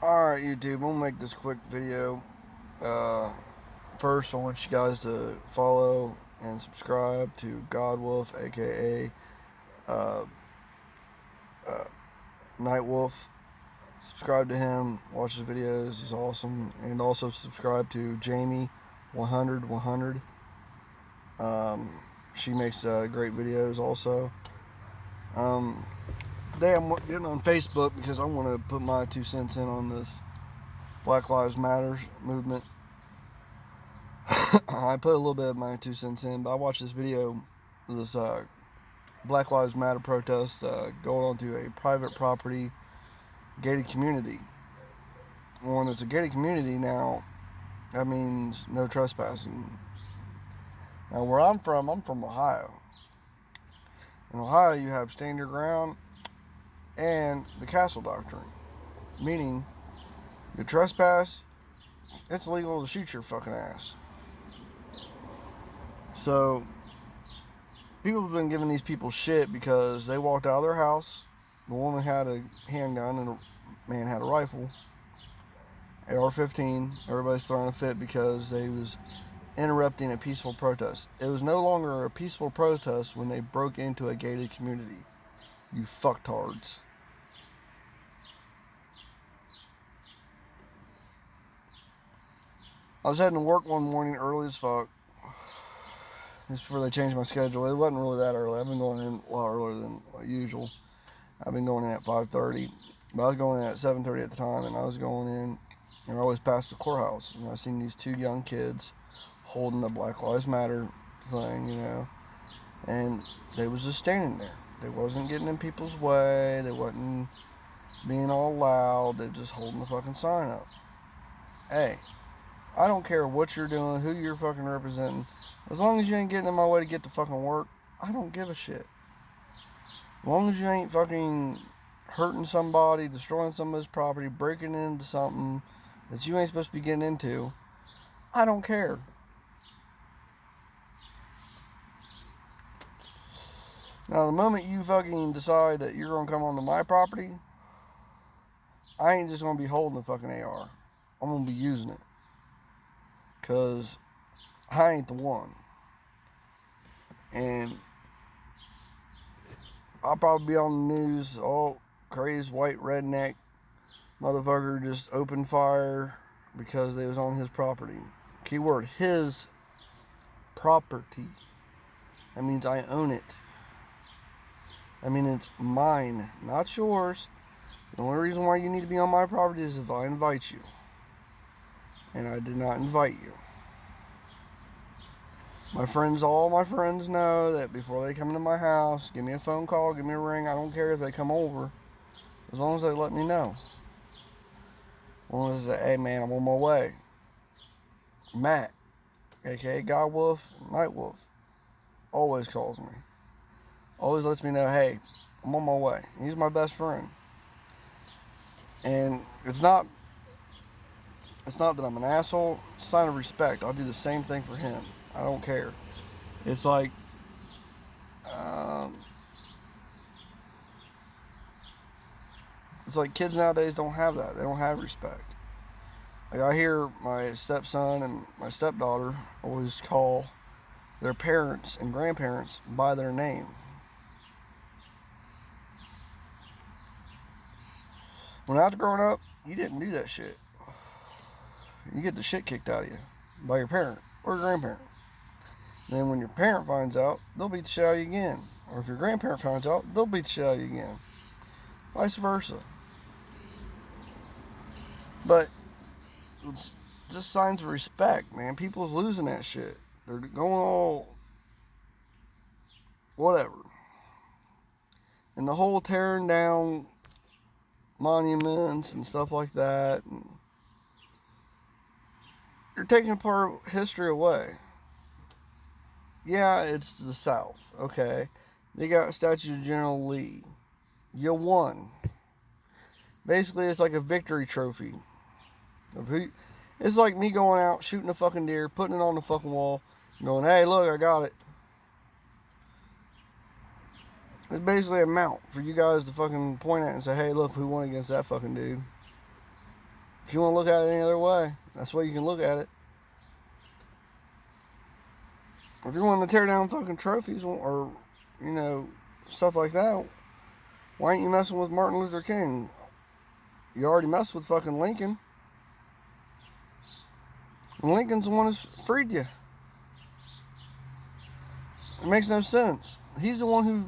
Alright, YouTube, I'm gonna make this quick video. Uh, First, I want you guys to follow and subscribe to Godwolf, aka uh, uh, Nightwolf. Subscribe to him, watch his videos, he's awesome. And also subscribe to Jamie 100. She makes great videos also. Um, Today I'm getting on Facebook because I want to put my 2 cents in on this Black Lives Matter movement. I put a little bit of my 2 cents in, but I watched this video, this Black Lives Matter protest going onto a private property gated community. When it's a gated community now, that means no trespassing. Now, where I'm from Ohio. In Ohio, you have stand your ground and the castle doctrine, meaning you trespass, it's legal to shoot your fucking ass. So people have been giving these people shit because they walked out of their house. The woman had a handgun and the man had a rifle, AR-15. Everybody's throwing a fit because they was interrupting a peaceful protest. It was no longer a peaceful protest when they broke into a gated community. You fucktards. I was heading to work one morning early as fuck. Just before they changed my schedule. It wasn't really that early. I've been going in a lot earlier than usual. I've been going in at 5:30, but I was going in at 7:30 at the time, and I was going in, and I always passed the courthouse, and I seen these two young kids holding the Black Lives Matter thing, and they was just standing there. They wasn't getting in people's way. They wasn't being all loud. They just holding the fucking sign up. Hey, I don't care what you're doing, who you're fucking representing. As long as you ain't getting in my way to get to fucking work, I don't give a shit. As long as you ain't fucking hurting somebody, destroying somebody's property, breaking into something that you ain't supposed to be getting into, I don't care. Now, the moment you fucking decide that you're gonna come onto my property, I ain't just gonna be holding the fucking AR. I'm gonna be using it. Because I ain't the one. And I'll probably be on the news, all crazy white redneck motherfucker just opened fire because they was on his property. Keyword, his property. That means I own it. I mean, it's mine, not yours. The only reason why you need to be on my property is if I invite you. And I did not invite you. All my friends know that before they come into my house, give me a phone call, give me a ring. I don't care if they come over, as long as they let me know. As long as they say, hey man, I'm on my way. Matt, aka Godwolf, Nightwolf, always calls me. Always lets me know, hey, I'm on my way. He's my best friend. And it's not that I'm an asshole. It's a sign of respect. I'll do the same thing for him. I don't care. It's like, um, kids nowadays don't have that. They don't have respect. Like I hear my stepson and my stepdaughter always call their parents and grandparents by their name. When I was growing up, you didn't do that shit. You get the shit kicked out of you by your parent or your grandparent. Then when your parent finds out, they'll beat the shit out of you again. Or if your grandparent finds out, they'll beat the shit out of you again. Vice versa. But it's just signs of respect, man. People's losing that shit. They're going all whatever. And the whole tearing down monuments and stuff like that. And you're taking part of history away. Yeah, it's the South, okay? They got Statue of General Lee. You won. Basically, it's like a victory trophy. It's like me going out, shooting a fucking deer, putting it on the fucking wall, going, hey, look, I got it. It's basically a mount for you guys to fucking point at and say, hey, look, who won against that fucking dude. If you want to look at it any other way, that's the way you can look at it. If you want to tear down fucking trophies or, you know, stuff like that, why ain't you messing with Martin Luther King? You already messed with fucking Lincoln. And Lincoln's the one who freed you. It makes no sense. He's the one who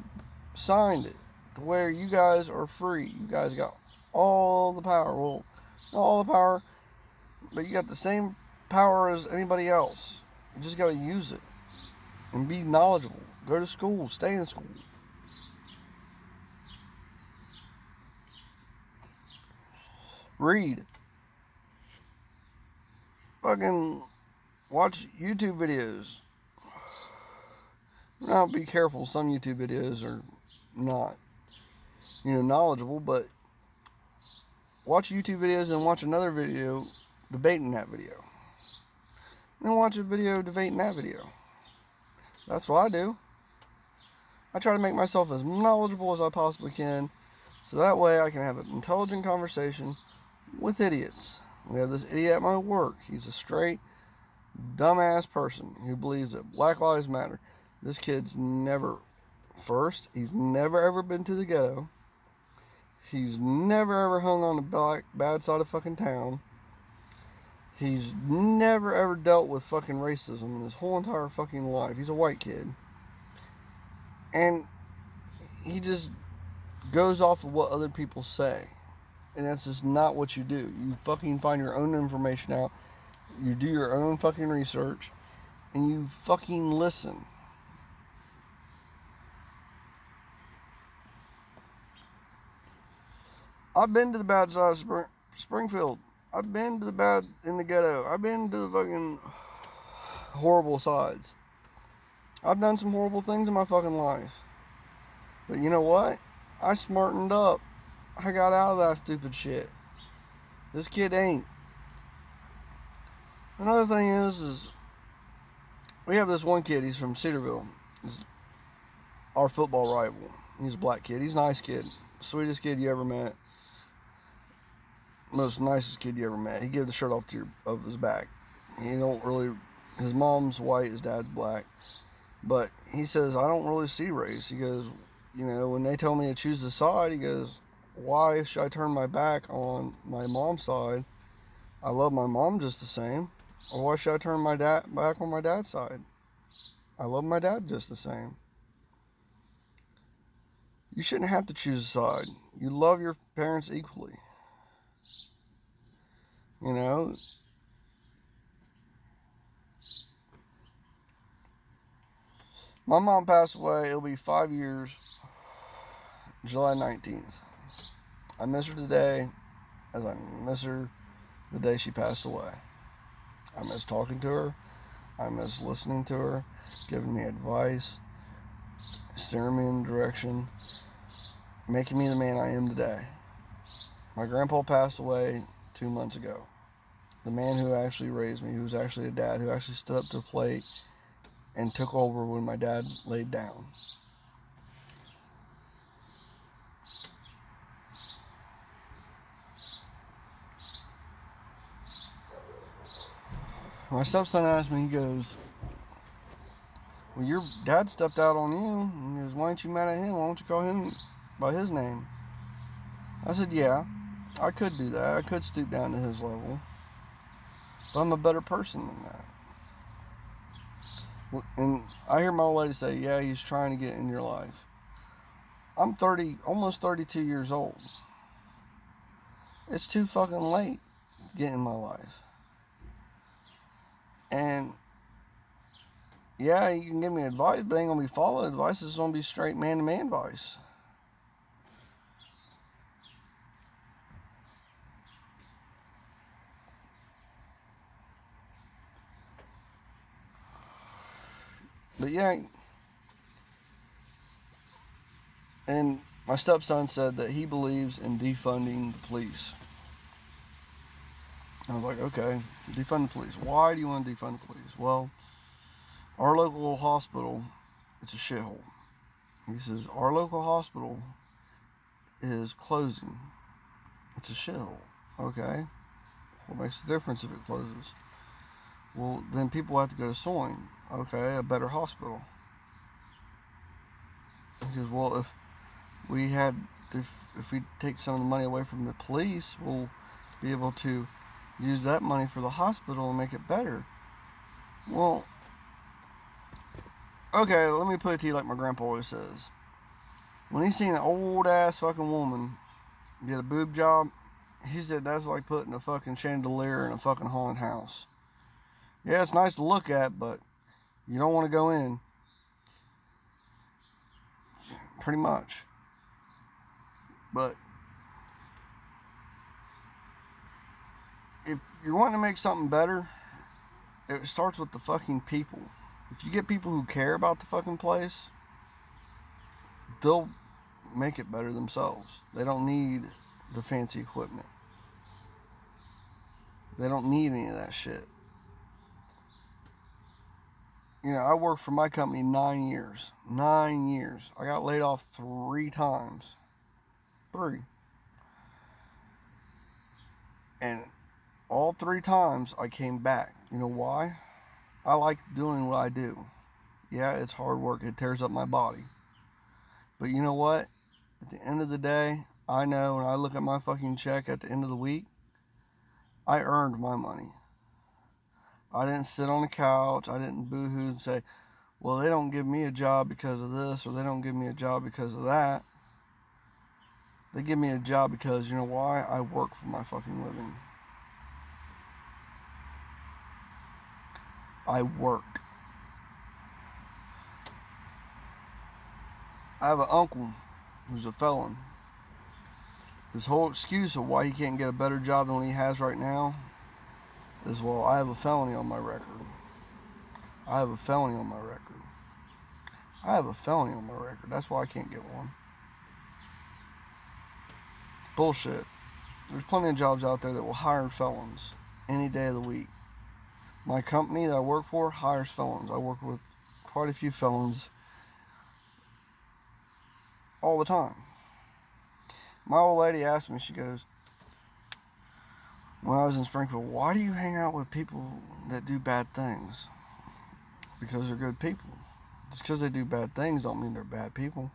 signed it to where you guys are free. You guys got all the power. Well, not all the power, but you got the same power as anybody else. You just got to use it and be knowledgeable. Go to school. Stay in school. Read. Fucking watch YouTube videos. Now be careful, some YouTube videos are not, you know, knowledgeable, but watch YouTube videos and watch another video debating that video. And then watch a video debating that video. That's what I do. I try to make myself as knowledgeable as I possibly can, so that way I can have an intelligent conversation with idiots. We have this idiot at my work. He's a straight, dumbass person who believes that Black Lives Matter. This kid's never, he's never ever been to the ghetto. He's never ever hung on the bad side of fucking town. He's never ever dealt with fucking racism in his whole entire fucking life. He's a white kid. And he just goes off of what other people say. And that's just not what you do. You fucking find your own information out. You do your own fucking research. And you fucking listen. I've been to the bad side of Springfield. I've been to the bad in the ghetto. I've been to the fucking horrible sides. I've done some horrible things in my fucking life. But you know what? I smartened up. I got out of that stupid shit. This kid ain't. Another thing is we have this one kid. He's from Cedarville. He's our football rival. He's a black kid. He's a nice kid. Sweetest kid you ever met. Most nicest kid you ever met. He gave the shirt off of his back. He don't really. His mom's white. His dad's black. But he says, I don't really see race. He goes, you know, when they tell me to choose the side, he goes, why should I turn my back on my mom's side? I love my mom just the same. Or why should I turn my back on my dad's side? I love my dad just the same. You shouldn't have to choose a side. You love your parents equally. You know? My mom passed away. It'll be 5 years, July 19th. I miss her today as I miss her the day she passed away. I miss talking to her. I miss listening to her, giving me advice, steering me in the direction, making me the man I am today. My grandpa passed away 2 months ago. The man who actually raised me, who was actually a dad, who actually stood up to the plate and took over when my dad laid down. My stepson asked me, he goes, well, your dad stepped out on you. And he goes, why ain't you mad at him? Why don't you call him by his name? I said, yeah, I could do that. I could stoop down to his level. But I'm a better person than that. And I hear my old lady say, yeah, he's trying to get in your life. I'm 30, almost 32 years old. It's too fucking late to get in my life. And yeah, you can give me advice, but it ain't gonna be follow advice. It's gonna be straight man-to-man advice. But yeah, and my stepson said that he believes in defunding the police. I was like, okay, defund the police. Why do you want to defund the police? Well, our local hospital, it's a shithole. He says, our local hospital is closing. It's a shithole. Okay. What makes the difference if it closes? Well, then people have to go to Soin. Okay, a better hospital. Because, well, if we take some of the money away from the police, we'll be able to use that money for the hospital and make it better. Well, okay, let me put it to you like my grandpa always says. When he's seen an old ass fucking woman get a boob job, he said that's like putting a fucking chandelier in a fucking haunted house. Yeah, it's nice to look at, but you don't want to go in. Pretty much. But if you're wanting to make something better, it starts with the fucking people. If you get people who care about the fucking place, they'll make it better themselves. They don't need the fancy equipment. They don't need any of that shit. You know, I worked for my company 9 years. 9 years. I got laid off 3 times. 3. And all 3 times I came back. You know why? I like doing what I do. Yeah, it's hard work. It tears up my body. But you know what? At the end of the day, I know when I look at my fucking check at the end of the week, I earned my money. I didn't sit on the couch. I didn't boo-hoo and say, well, they don't give me a job because of this, or they don't give me a job because of that. They give me a job because, you know why? I work for my fucking living. I work. I have an uncle who's a felon. His whole excuse of why he can't get a better job than what he has right now is, well, I have a felony on my record. I have a felony on my record. I have a felony on my record. That's why I can't get one. Bullshit. There's plenty of jobs out there that will hire felons any day of the week. My company that I work for hires felons. I work with quite a few felons all the time. My old lady asked me, she goes, when I was in Springfield, why do you hang out with people that do bad things? Because they're good people. Just because they do bad things don't mean they're bad people.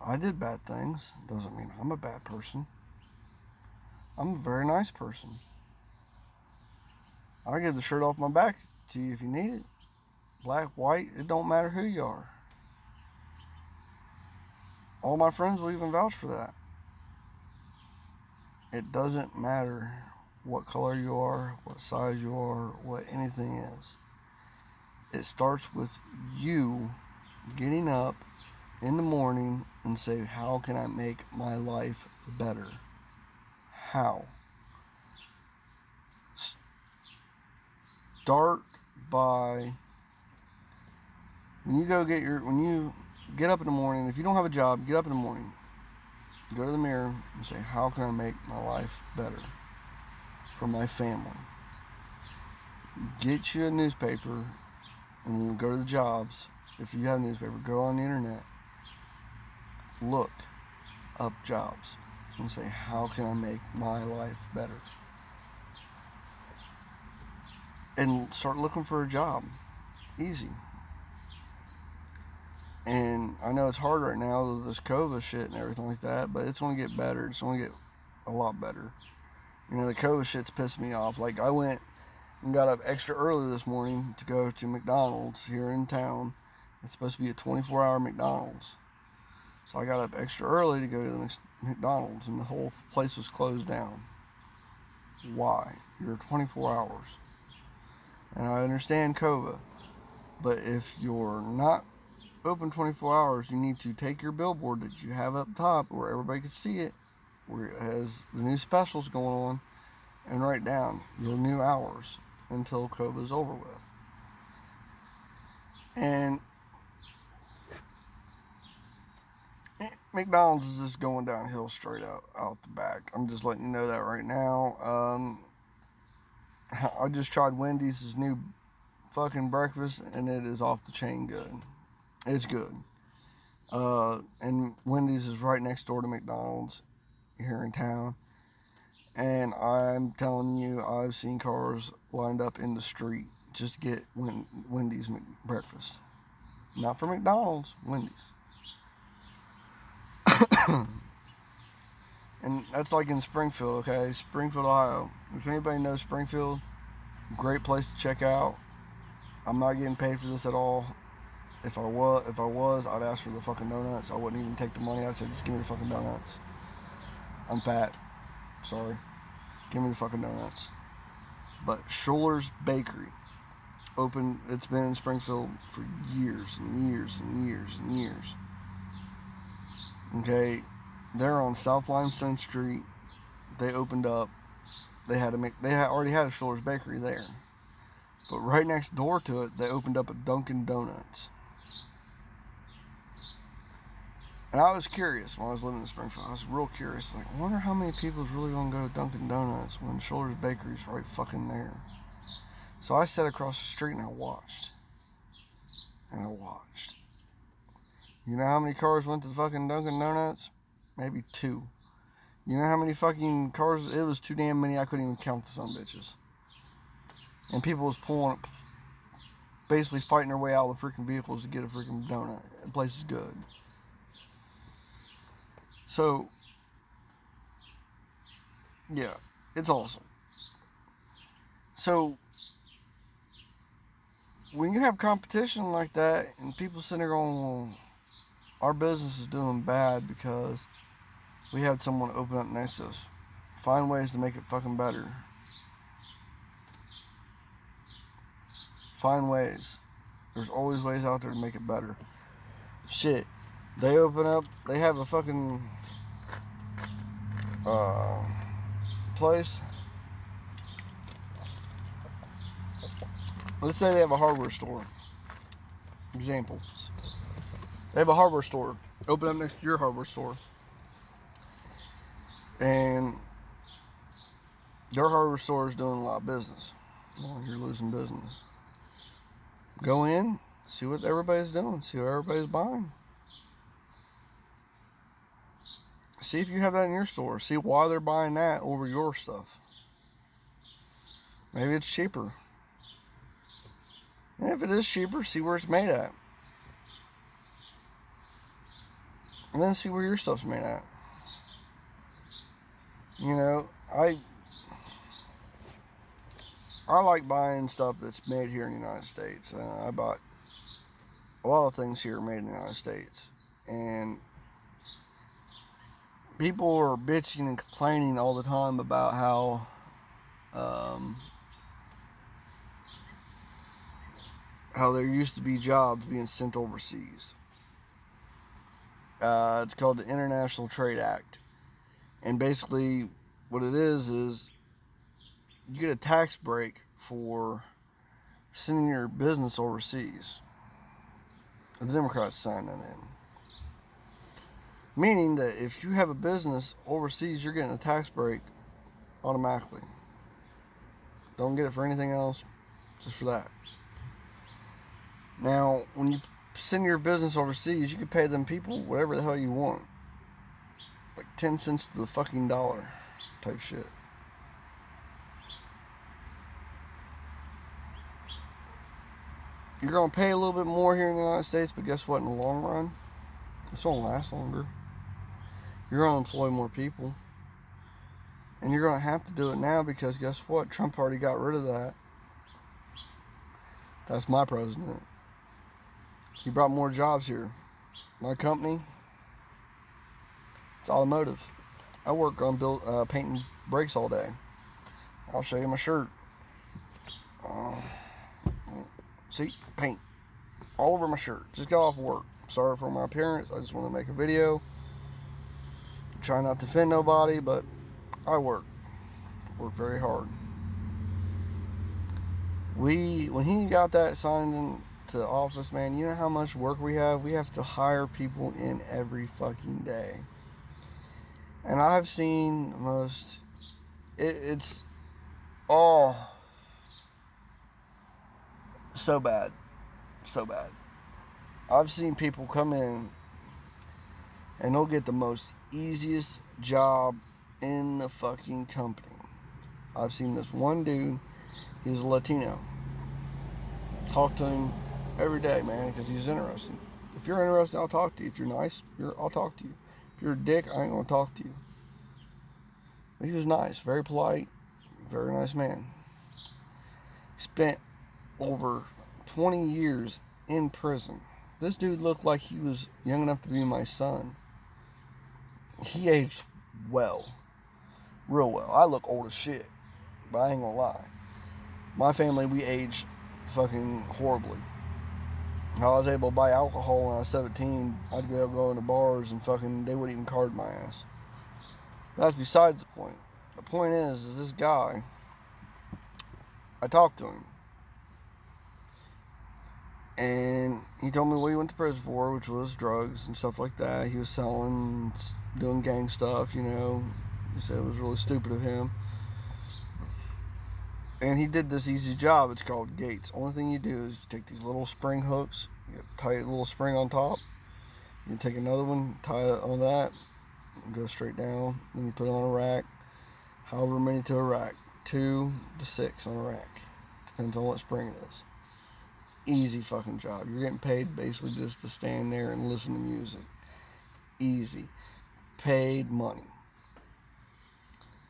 I did bad things. Doesn't mean I'm a bad person. I'm a very nice person. I'll give the shirt off my back to you if you need it. Black, white, it don't matter who you are. All my friends will even vouch for that. It doesn't matter what color you are, what size you are, what anything is. It starts with you getting up in the morning and say, how can I make my life better? How? Start by, when you get up in the morning, if you don't have a job, get up in the morning, go to the mirror and say, how can I make my life better for my family? Get you a newspaper and go to the jobs. If you have a newspaper, go on the internet, look up jobs and say, how can I make my life better? And start looking for a job. Easy. And I know it's hard right now with this COVID shit and everything like that, but it's going to get better. It's going to get a lot better. You know, the COVID shit's pissed me off. Like, I went and got up extra early this morning to go to McDonald's here in town. It's supposed to be a 24-hour McDonald's. So I got up extra early to go to the McDonald's, and the whole place was closed down. Why? You're 24 hours. And I understand COVID, but if you're not open 24 hours, you need to take your billboard that you have up top where everybody can see it, where it has the new specials going on, and write down your new hours until COVID is over with. And McDonald's is just going downhill straight out the back. I'm just letting you know that right now. I just tried Wendy's new fucking breakfast, and it is off the chain good. It's good. And Wendy's is right next door to McDonald's here in town. And I'm telling you, I've seen cars lined up in the street just to get Wendy's breakfast. Not for McDonald's, Wendy's. And that's like in Springfield, okay? Springfield, Ohio. If anybody knows Springfield, great place to check out. I'm not getting paid for this at all. If I was, I'd ask for the fucking donuts. I wouldn't even take the money. I'd say, just give me the fucking donuts. I'm fat. Sorry. Give me the fucking donuts. But Schuller's Bakery, open. It's been in Springfield for years and years and years and years. Okay, they're on South Limestone Street. They opened up. They already had a Schuller's Bakery there, but right next door to it, they opened up a Dunkin' Donuts. And I was curious when I was living in Springfield. I was real curious. Like, I wonder how many people's really gonna go to Dunkin' Donuts when Schuller's Bakery's right fucking there. So I sat across the street and I watched. And I watched. You know how many cars went to the fucking Dunkin' Donuts? Maybe 2. You know how many fucking cars? It was too damn many. I couldn't even count the some bitches. And people was pulling, basically fighting their way out of the freaking vehicles to get a freaking donut. The place is good. So, yeah, it's awesome. So, when you have competition like that, and people sitting there going, well, our business is doing bad because we had someone open up next to us. Find ways to make it fucking better. Find ways. There's always ways out there to make it better. Shit. They open up, they have a fucking place. Let's say they have a hardware store. Examples. They have a hardware store. Open up next to your hardware store. And their hardware store is doing a lot of business. Well, you're losing business. Go in, see what everybody's doing, see what everybody's buying. See if you have that in your store. See why they're buying that over your stuff. Maybe it's cheaper. And if it is cheaper, see where it's made at. And then see where your stuff's made at. You know, I like buying stuff that's made here in the United States. I bought a lot of things here made in the United States. And people are bitching and complaining all the time about how there used to be jobs being sent overseas. It's called the International Trade Act. And basically what it is you get a tax break for sending your business overseas. The Democrats signed that in. Meaning that if you have a business overseas, you're getting a tax break automatically. Don't get it for anything else, just for that. Now, when you send your business overseas, you can pay them people whatever the hell you want. Like 10 cents to the fucking dollar type shit. You're going to pay a little bit more here in the United States, but guess what? In the long run, this won't last longer. You're going to employ more people. And you're going to have to do it now because guess what? Trump already got rid of that. That's my president. He brought more jobs here. My company, it's automotive. I work on painting brakes all day. I'll show you my shirt. See, paint all over my shirt. Just got off work. Sorry for my appearance. I just want to make a video. Try not to offend nobody, but I work very hard. When he got that signed into office, man, you know how much work we have? We have to hire people in every fucking day. And I've seen it's all so bad. So bad. I've seen people come in and they'll get the most easiest job in the fucking company. I've seen this one dude, he's a Latino. Talk to him every day, man, because he's interesting. If you're interested, I'll talk to you. If you're nice, I'll talk to you. If you're a dick, I ain't gonna talk to you. But he was nice, very polite, very nice man. Spent over 20 years in prison. This dude looked like he was young enough to be my son. He aged well. Real well. I look old as shit, but I ain't gonna lie. My family, we aged fucking horribly. I was able to buy alcohol when I was 17. I'd be able to go into bars and fucking, they wouldn't even card my ass. But that's besides the point. The point is this guy, I talked to him. And he told me what he went to prison for, which was drugs and stuff like that. He was selling, doing gang stuff, you know. He said it was really stupid of him. And he did this easy job. It's called gates. Only thing you do is you take these little spring hooks, you tie a little spring on top. You take another one, tie it on that, and go straight down. Then you put it on a rack. However many to a rack. 2 to 6 on a rack. Depends on what spring it is. Easy fucking job. You're getting paid basically just to stand there and listen to music. Easy. Paid money.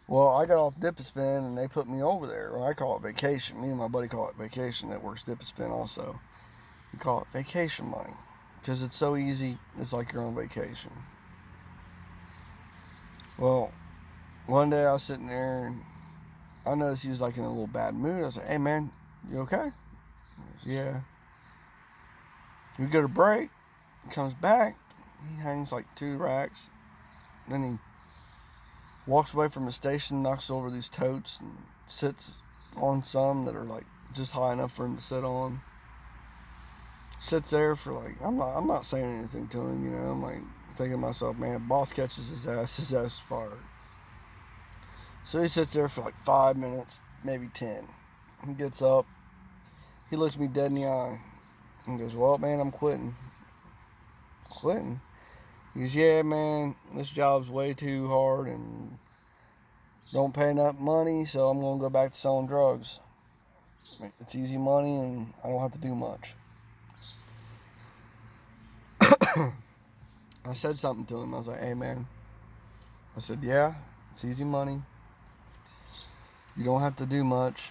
Well, I got off Dip and Spin and they put me over there. Well, I call it vacation. Me and my buddy call it vacation. That works Dip and Spin also. We call it vacation money. Because it's so easy, it's like you're on vacation. Well, one day I was sitting there and I noticed he was like in a little bad mood. I was like, hey man, you okay? He goes, yeah. We go to break. He comes back. He hangs like 2 racks. Then he walks away from the station, knocks over these totes, and sits on some that are like just high enough for him to sit on. Sits there for like, I'm not saying anything to him, you know. I'm like thinking to myself, man, if boss catches his ass is fired. So he sits there for like 5 minutes, maybe 10. He gets up. He looks me dead in the eye and goes, well, man, I'm quitting. Quitting? He goes, yeah, man, this job's way too hard and don't pay enough money, so I'm going to go back to selling drugs. It's easy money and I don't have to do much. I said something to him. I was like, hey, man. I said, yeah, it's easy money. You don't have to do much.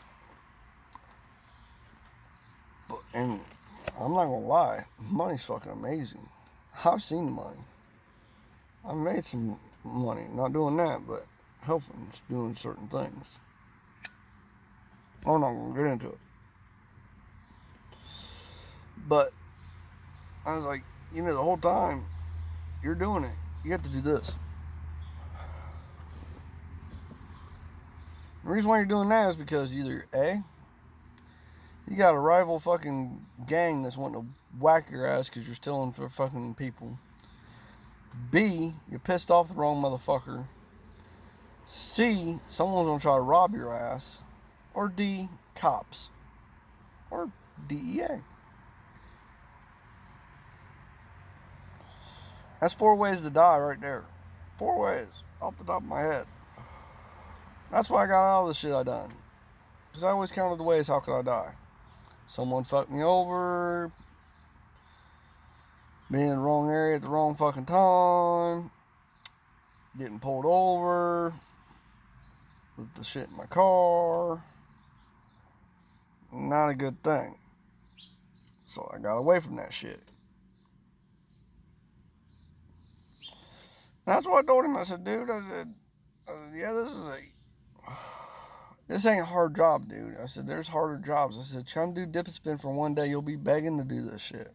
And I'm not going to lie. Money's fucking amazing. I've seen the money. I've made some money. Not doing that, but helping, doing certain things. I'm not going to get into it. But I was like, you know, the whole time you're doing it, you have to do this. The reason why you're doing that is because either A, you got a rival fucking gang that's wanting to whack your ass because you're stealing for fucking people. B, you pissed off the wrong motherfucker. C, someone's gonna try to rob your ass. Or D, cops. Or DEA. That's 4 ways to die right there. 4 ways, off the top of my head. That's why I got all the shit I done. Because I always counted the ways, how could I die? Someone fucked me over. Being in the wrong area at the wrong fucking time. Getting pulled over. With the shit in my car. Not a good thing. So I got away from that shit. That's what I told him. I said, dude, yeah, this ain't a hard job, dude. I said, there's harder jobs. I said, come do Dip and Spin for one day. You'll be begging to do this shit.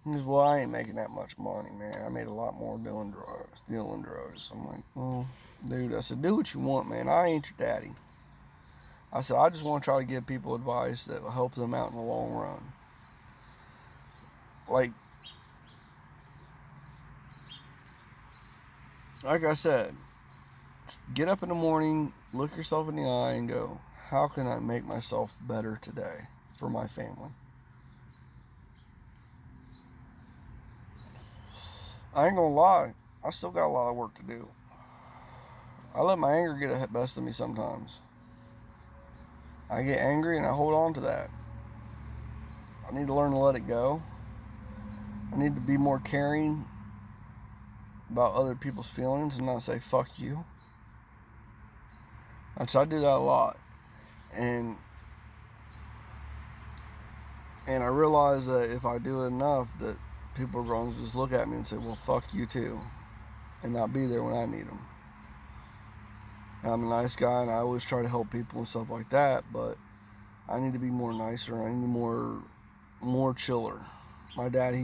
He goes, well, I ain't making that much money, man. I made a lot more dealing drugs. I'm like, well, dude, I said, do what you want, man. I ain't your daddy. I said, I just want to try to give people advice that will help them out in the long run. Like I said, get up in the morning, look yourself in the eye, and go, how can I make myself better today for my family? I ain't gonna lie. I still got a lot of work to do. I let my anger get the best of me sometimes. I get angry and I hold on to that. I need to learn to let it go. I need to be more caring about other people's feelings and not say fuck you. So I do that a lot. And I realize that if I do it enough, that people are going to just look at me and say, well, fuck you too, and not be there when I need them. And I'm a nice guy and I always try to help people and stuff like that, but I need to be more nicer. I need to be more chiller. My dad,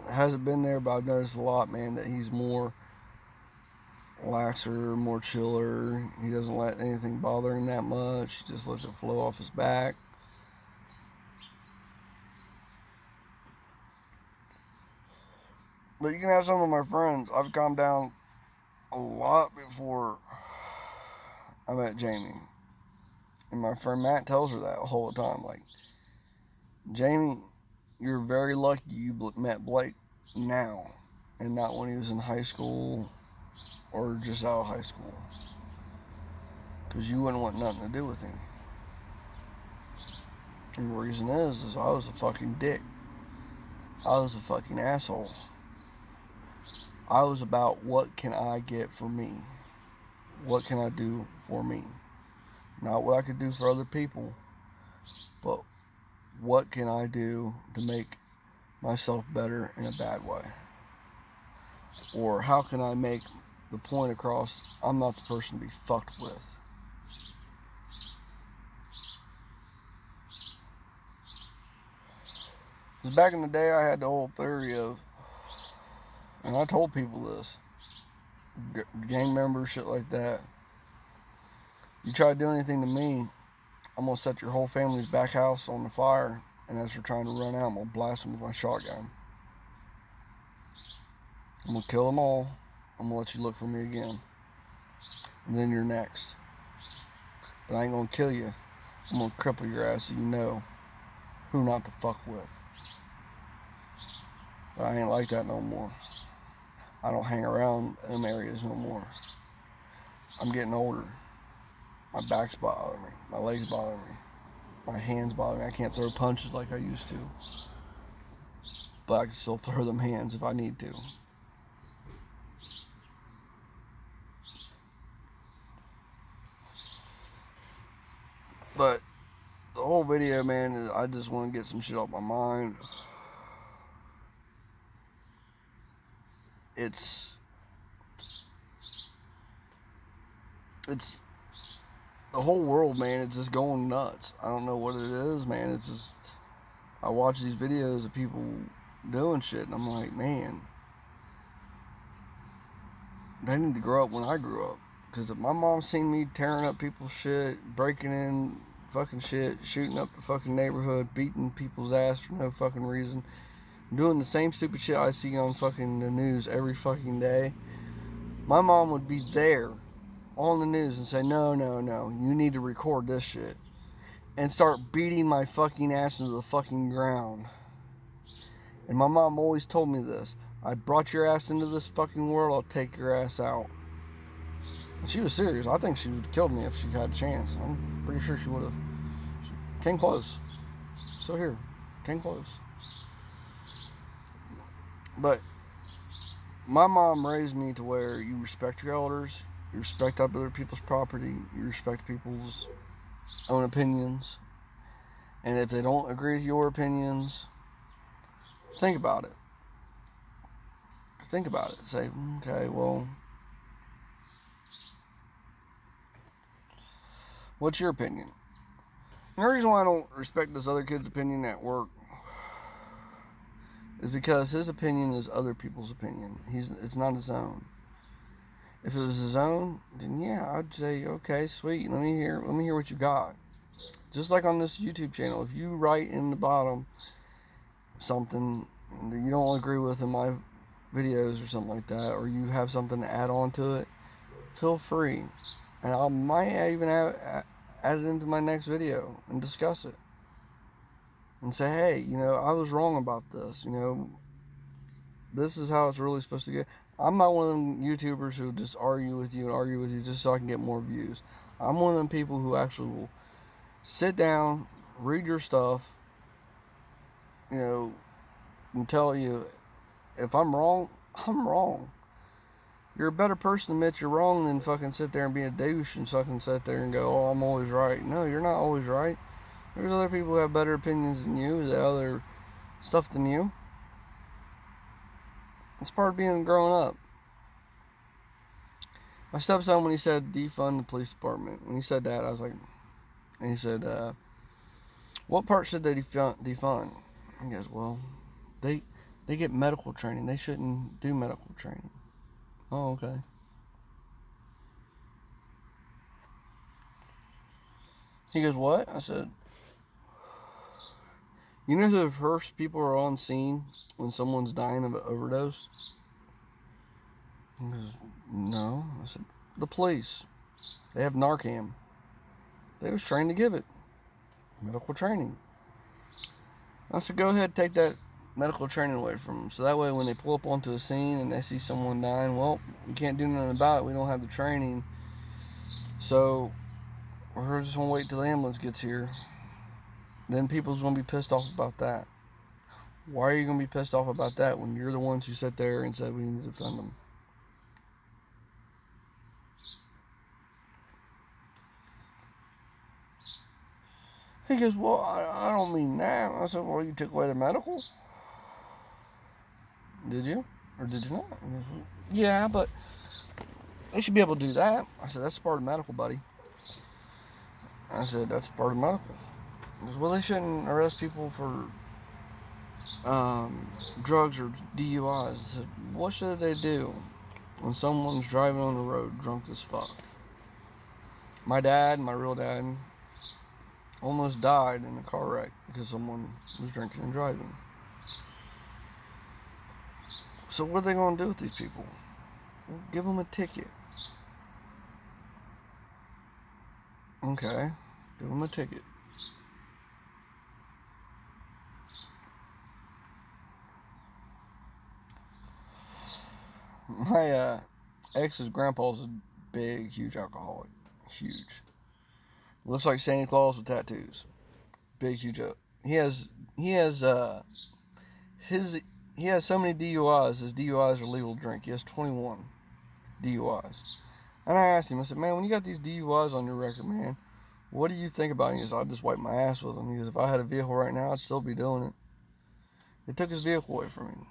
hasn't been there, but I've noticed a lot, man, that he's more laxer, more chiller. He doesn't let anything bother him that much. He just lets it flow off his back. But you can have some of my friends. I've calmed down a lot before I met Jamie. And my friend Matt tells her that all the time. Like, Jamie, you're very lucky you met Blake now and not when he was in high school or just out of high school. Because you wouldn't want nothing to do with him. And the reason is I was a fucking dick. I was a fucking asshole. I was about what can I get for me? What can I do for me? Not what I could do for other people, but what can I do to make myself better in a bad way? Or how can I make the point across I'm not the person to be fucked with? Because back in the day, I had the whole theory of, and I told people this, gang members, shit like that. You try to do anything to me, I'm going to set your whole family's back house on the fire, and as you're trying to run out, I'm going to blast them with my shotgun. I'm going to kill them all. I'm going to let you look for me again. And then you're next. But I ain't going to kill you. I'm going to cripple your ass so you know who not to fuck with. But I ain't like that no more. I don't hang around them areas no more. I'm getting older. My back's bothering me. My legs bother me. My hands bother me. I can't throw punches like I used to. But I can still throw them hands if I need to. But the whole video, man, is I just want to get some shit off my mind. It's the whole world, man. It's just going nuts. I don't know what it is, man. It's just, I watch these videos of people doing shit, and I'm like, man, they need to grow up when I grew up. Because if my mom seen me tearing up people's shit, breaking in fucking shit, shooting up the fucking neighborhood, beating people's ass for no fucking reason, doing the same stupid shit I see on fucking the news every fucking day, my mom would be there on the news and say, no, you need to record this shit. And start beating my fucking ass into the fucking ground. And my mom always told me this. I brought your ass into this fucking world, I'll take your ass out. And she was serious. I think she would have killed me if she had a chance. I'm pretty sure she would have. She came close. Still here. Came close. But my mom raised me to where you respect your elders, you respect other people's property, you respect people's own opinions. And if they don't agree with your opinions, think about it. Think about it. Say, okay, well, what's your opinion? And the reason why I don't respect this other kid's opinion at work is because his opinion is other people's opinion. It's not his own. If it was his own, then yeah, I'd say, okay, sweet, let me hear what you got. Just like on this YouTube channel, if you write in the bottom something that you don't agree with in my videos or something like that, or you have something to add on to it, feel free. And I might even add it into my next video and discuss it. And say, hey, I was wrong about this. This is how it's really supposed to go. I'm not one of them YouTubers who just argue with you and argue with you just so I can get more views. I'm one of them people who actually will sit down, read your stuff, you know, and tell you if I'm wrong, I'm wrong. You're a better person to admit you're wrong than fucking sit there and be a douche and fucking sit there and go, oh, I'm always right. No, you're not always right. There's other people who have better opinions than you, that other stuff than you. It's part of being growing up. My stepson, when he said defund the police department, when he said that, I was like, and he said, what part should they defund? He goes, well, they get medical training. They shouldn't do medical training. Oh, okay. He goes, what? I said, you know who the first people are on scene when someone's dying of an overdose? He goes, no. I said, the police. They have Narcan. They was trained to give it. Medical training. I said, go ahead, take that medical training away from them. So that way when they pull up onto a scene and they see someone dying, well, we can't do nothing about it. We don't have the training. So we're just going to wait till the ambulance gets here. Then people's going to be pissed off about that. Why are you going to be pissed off about that when you're the ones who sat there and said we need to defend them? He goes, well, I don't mean that. I said, well, you took away the medical? Did you? Or did you not? He goes, well, yeah, but they should be able to do that. I said, that's part of medical, buddy. I said, that's part of medical. He goes, well, they shouldn't arrest people for drugs or DUIs. I said, what should they do when someone's driving on the road drunk as fuck? My dad, my real dad, almost died in a car wreck because someone was drinking and driving. So what are they going to do with these people? Well, give them a ticket. Okay, give them a ticket. My ex's grandpa's a big, huge alcoholic. Huge. Looks like Santa Claus with tattoos. Big, huge. He has so many DUIs. His DUIs are legal to drink. He has 21 DUIs. And I asked him, I said, man, when you got these DUIs on your record, man, what do you think about it? He goes, I'd just wipe my ass with them. He goes, if I had a vehicle right now, I'd still be doing it. They took his vehicle away from him.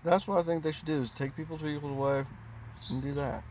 That's what I think they should do, is take people's vehicles away and do that.